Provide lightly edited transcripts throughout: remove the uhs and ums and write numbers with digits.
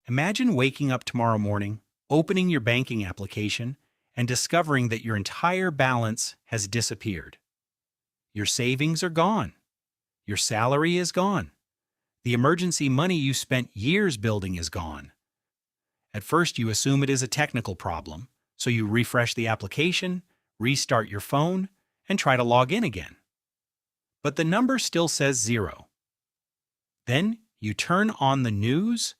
Imagine waking up tomorrow morning, opening your banking application, and discovering that your entire balance has disappeared. Your savings are gone. Your salary is gone. The emergency money you spent years building is gone. At first, you assume it is a technical problem, so you refresh the application, restart your phone, and try to log in again. But the number still says 0. Then you turn on the news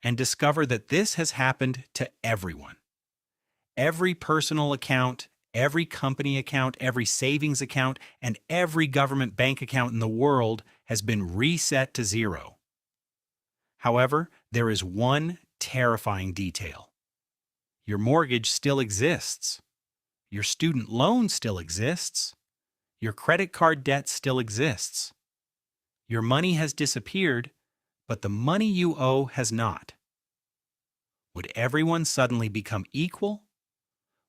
and discover that this has happened to everyone. Every personal account, every company account, every savings account, and every government bank account in the world has been reset to 0. However, there is one terrifying detail. Your mortgage still exists. Your student loan still exists. Your credit card debt still exists. Your money has disappeared, but the money you owe has not. Would everyone suddenly become equal?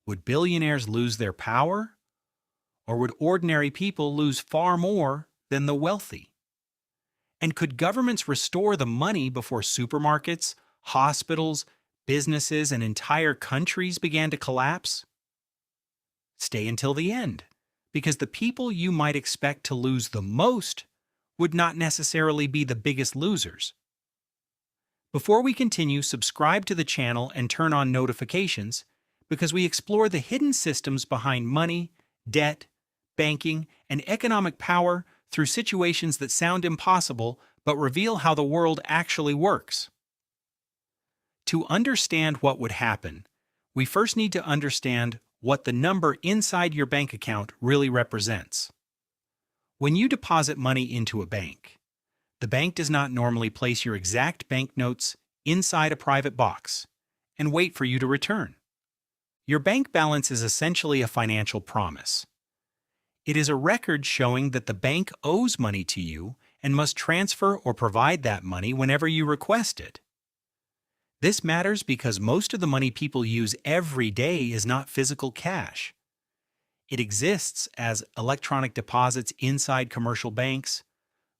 Would billionaires lose their power? Or would ordinary people lose far more than the wealthy? And could governments restore the money before supermarkets, hospitals, businesses, and entire countries began to collapse? Stay until the end, because the people you might expect to lose the most would not necessarily be the biggest losers. Before we continue, subscribe to the channel and turn on notifications because we explore the hidden systems behind money, debt, banking, and economic power through situations that sound impossible but reveal how the world actually works. To understand what would happen, we first need to understand what the number inside your bank account really represents. When you deposit money into a bank, the bank does not normally place your exact banknotes inside a private box and wait for you to return. Your bank balance is essentially a financial promise. It is a record showing that the bank owes money to you and must transfer or provide that money whenever you request it. This matters because most of the money people use every day is not physical cash. It exists as electronic deposits inside commercial banks,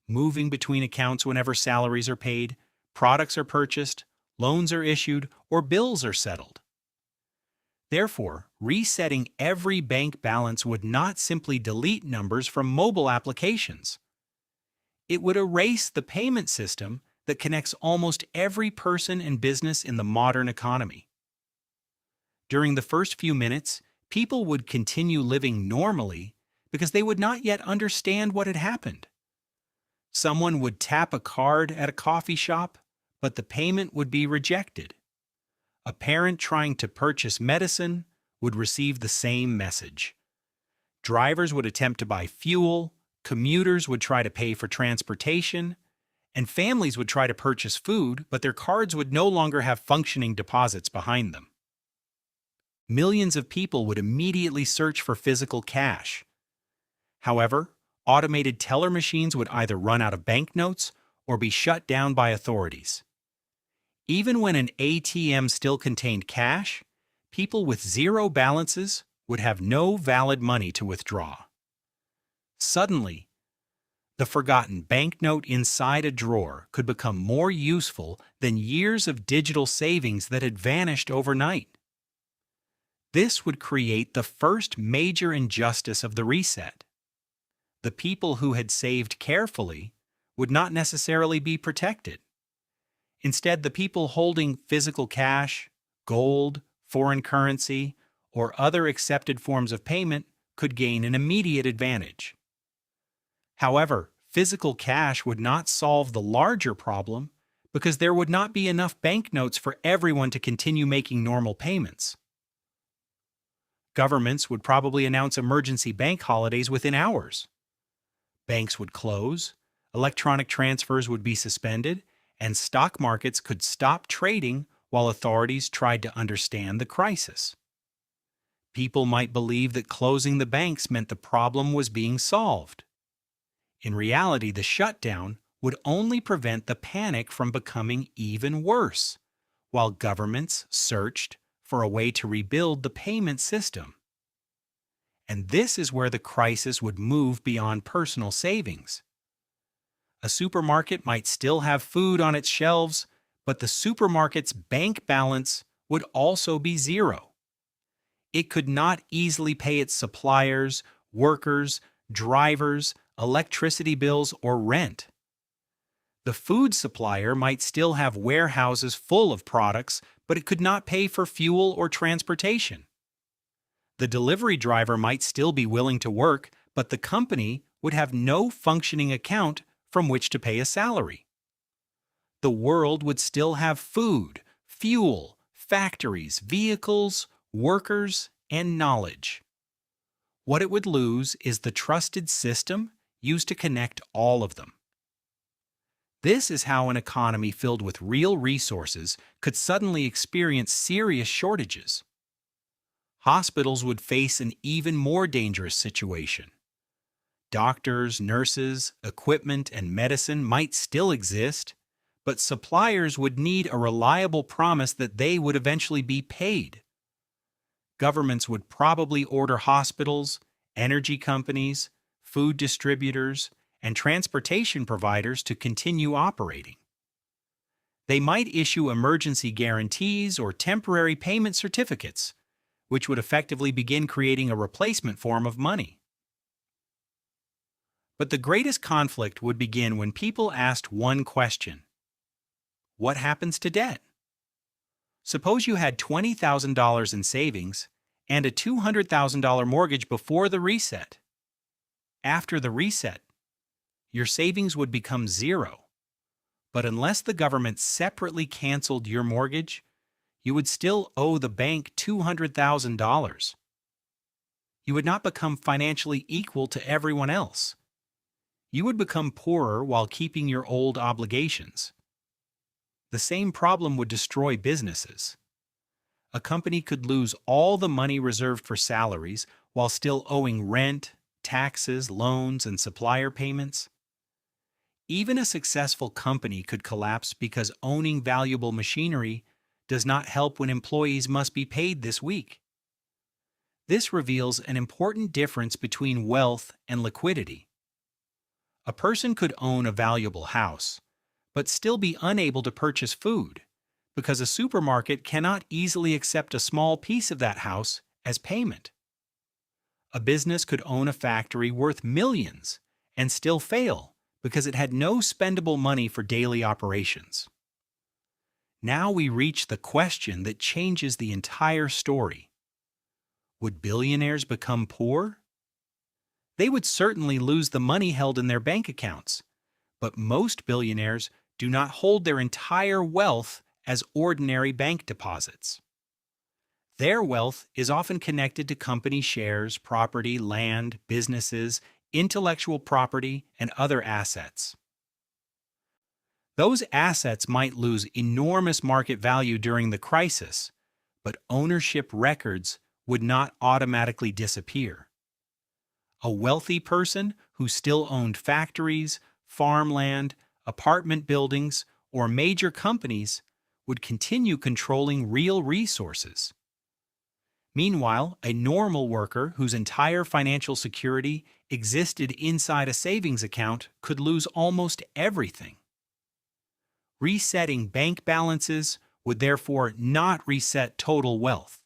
moving between accounts whenever salaries are paid, products are purchased, loans are issued, or bills are settled. Therefore, resetting every bank balance would not simply delete numbers from mobile applications. It would erase the payment system that connects almost every person and business in the modern economy. During the first few minutes, people would continue living normally because they would not yet understand what had happened. Someone would tap a card at a coffee shop, but the payment would be rejected. A parent trying to purchase medicine would receive the same message. Drivers would attempt to buy fuel, commuters would try to pay for transportation, and families would try to purchase food, but their cards would no longer have functioning deposits behind them. Millions of people would immediately search for physical cash. However, automated teller machines would either run out of banknotes or be shut down by authorities. Even when an ATM still contained cash, people with zero balances would have no valid money to withdraw. Suddenly, the forgotten banknote inside a drawer could become more useful than years of digital savings that had vanished overnight. This would create the first major injustice of the reset. The people who had saved carefully would not necessarily be protected. Instead, the people holding physical cash, gold, foreign currency, or other accepted forms of payment could gain an immediate advantage. However, physical cash would not solve the larger problem because there would not be enough banknotes for everyone to continue making normal payments. Governments would probably announce emergency bank holidays within hours. Banks would close, electronic transfers would be suspended, and stock markets could stop trading while authorities tried to understand the crisis. People might believe that closing the banks meant the problem was being solved. In reality, the shutdown would only prevent the panic from becoming even worse, while governments searched for a way to rebuild the payment system. And this is where the crisis would move beyond personal savings. A supermarket might still have food on its shelves, But the supermarket's bank balance would also be zero. It could not easily pay its suppliers, workers, drivers, electricity bills, or rent. The food supplier might still have warehouses full of products, but it could not pay for fuel or transportation. The delivery driver might still be willing to work, but the company would have no functioning account from which to pay a salary. The world would still have food, fuel, factories, vehicles, workers, and knowledge. What it would lose is the trusted system used to connect all of them. This is how an economy filled with real resources could suddenly experience serious shortages. Hospitals would face an even more dangerous situation. Doctors, nurses, equipment, and medicine might still exist, but suppliers would need a reliable promise that they would eventually be paid. Governments would probably order hospitals, energy companies, food distributors, and transportation providers to continue operating. They might issue emergency guarantees or temporary payment certificates, which would effectively begin creating a replacement form of money. But the greatest conflict would begin when people asked one question: what happens to debt? Suppose you had $20,000 in savings and a $200,000 mortgage before the reset. After the reset, your savings would become zero. But unless the government separately canceled your mortgage, you would still owe the bank $200,000. You would not become financially equal to everyone else. You would become poorer while keeping your old obligations. The same problem would destroy businesses. A company could lose all the money reserved for salaries while still owing rent, taxes, loans, and supplier payments. Even a successful company could collapse because owning valuable machinery does not help when employees must be paid this week. This reveals an important difference between wealth and liquidity. A person could own a valuable house, but still be unable to purchase food, because a supermarket cannot easily accept a small piece of that house as payment. A business could own a factory worth millions and still fail because it had no spendable money for daily operations. Now we reach the question that changes the entire story. Would billionaires become poor? They would certainly lose the money held in their bank accounts, but most billionaires do not hold their entire wealth as ordinary bank deposits. Their wealth is often connected to company shares, property, land, businesses, intellectual property, and other assets. Those assets might lose enormous market value during the crisis, but ownership records would not automatically disappear. A wealthy person who still owned factories, farmland, apartment buildings, or major companies would continue controlling real resources. Meanwhile, a normal worker whose entire financial security existed inside a savings account could lose almost everything. Resetting bank balances would therefore not reset total wealth.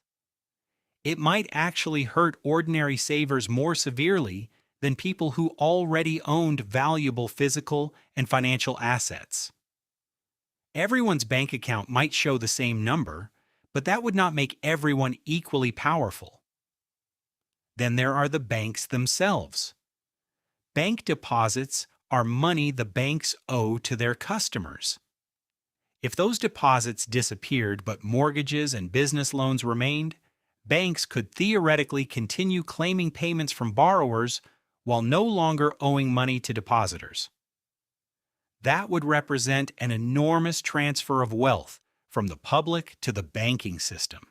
It might actually hurt ordinary savers more severely than people who already owned valuable physical and financial assets. Everyone's bank account might show the same number, but that would not make everyone equally powerful. Then there are the banks themselves. Bank deposits are money the banks owe to their customers. If those deposits disappeared but mortgages and business loans remained, banks could theoretically continue claiming payments from borrowers while no longer owing money to depositors. That would represent an enormous transfer of wealth from the public to the banking system.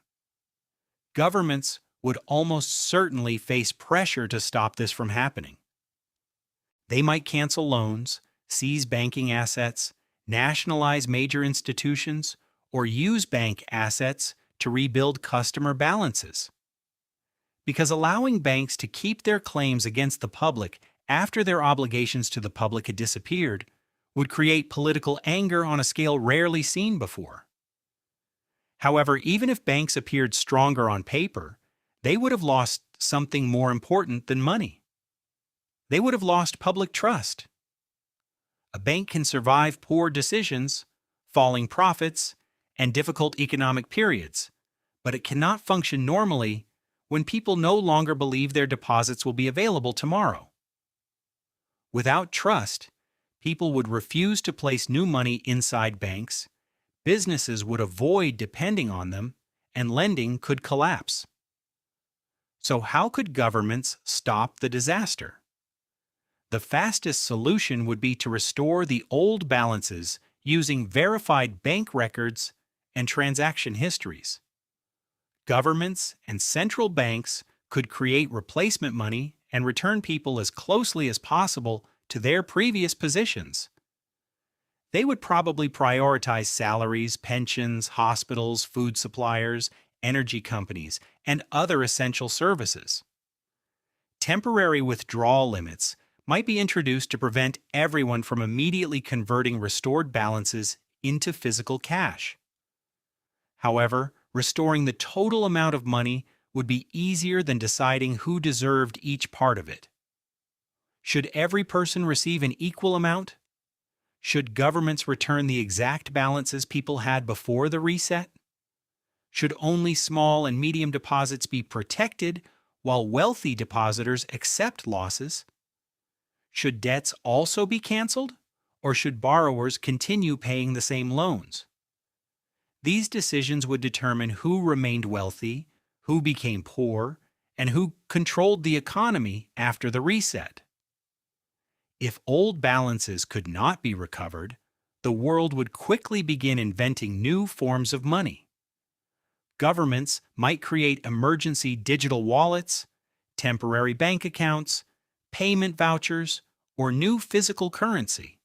Governments would almost certainly face pressure to stop this from happening. They might cancel loans, seize banking assets, nationalize major institutions, or use bank assets to rebuild customer balances. Because allowing banks to keep their claims against the public after their obligations to the public had disappeared would create political anger on a scale rarely seen before. However, even if banks appeared stronger on paper, they would have lost something more important than money. They would have lost public trust. A bank can survive poor decisions, falling profits, and difficult economic periods, but it cannot function normally when people no longer believe their deposits will be available tomorrow. Without trust, people would refuse to place new money inside banks, businesses would avoid depending on them, and lending could collapse. So how could governments stop the disaster? The fastest solution would be to restore the old balances using verified bank records and transaction histories. Governments and central banks could create replacement money and return people as closely as possible to their previous positions. They would probably prioritize salaries, pensions, hospitals, food suppliers, energy companies, and other essential services. Temporary withdrawal limits might be introduced to prevent everyone from immediately converting restored balances into physical cash. However, restoring the total amount of money would be easier than deciding who deserved each part of it. Should every person receive an equal amount? Should governments return the exact balances people had before the reset? Should only small and medium deposits be protected while wealthy depositors accept losses? Should debts also be canceled, or should borrowers continue paying the same loans? These decisions would determine who remained wealthy, who became poor, and who controlled the economy after the reset. If old balances could not be recovered, the world would quickly begin inventing new forms of money. Governments might create emergency digital wallets, temporary bank accounts, payment vouchers, or new physical currency.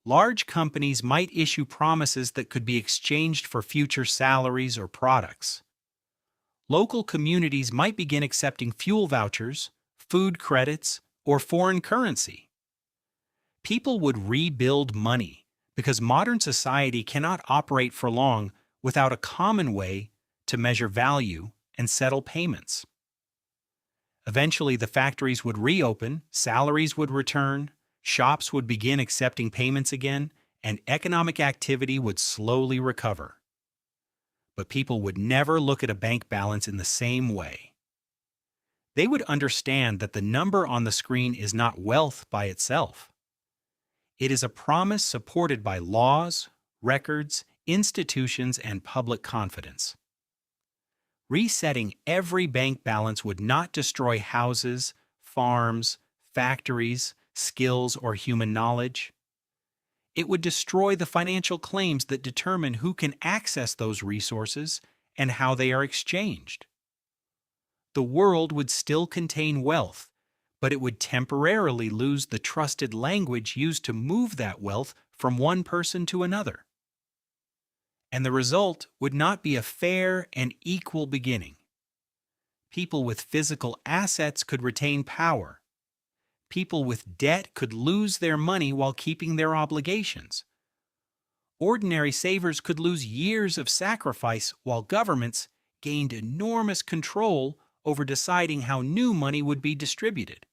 Large companies might issue promises that could be exchanged for future salaries or products. Local communities might begin accepting fuel vouchers, food credits, or foreign currency. People would rebuild money because modern society cannot operate for long without a common way to measure value and settle payments. Eventually, the factories would reopen, salaries would return, shops would begin accepting payments again, and economic activity would slowly recover. But people would never look at a bank balance in the same way. They would understand that the number on the screen is not wealth by itself. It is a promise supported by laws, records, institutions, and public confidence. Resetting every bank balance would not destroy houses, farms, factories, skills, or human knowledge. It would destroy the financial claims that determine who can access those resources and how they are exchanged. The world would still contain wealth, but it would temporarily lose the trusted language used to move that wealth from one person to another. And the result would not be a fair and equal beginning. People with physical assets could retain power. People with debt could lose their money while keeping their obligations. Ordinary savers could lose years of sacrifice while governments gained enormous control over deciding how new money would be distributed.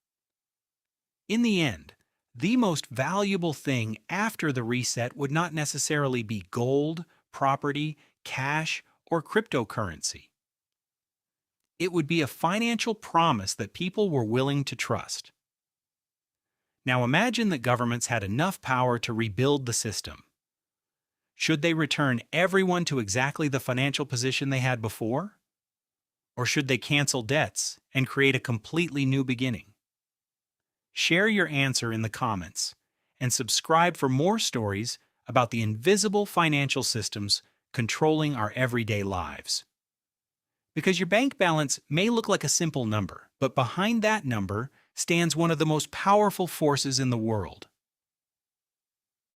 In the end, the most valuable thing after the reset would not necessarily be gold, property, cash, or cryptocurrency. It would be a financial promise that people were willing to trust. Now imagine that governments had enough power to rebuild the system. Should they return everyone to exactly the financial position they had before? Or should they cancel debts and create a completely new beginning? Share your answer in the comments and subscribe for more stories about the invisible financial systems controlling our everyday lives. Because your bank balance may look like a simple number, but behind that number stands one of the most powerful forces in the world: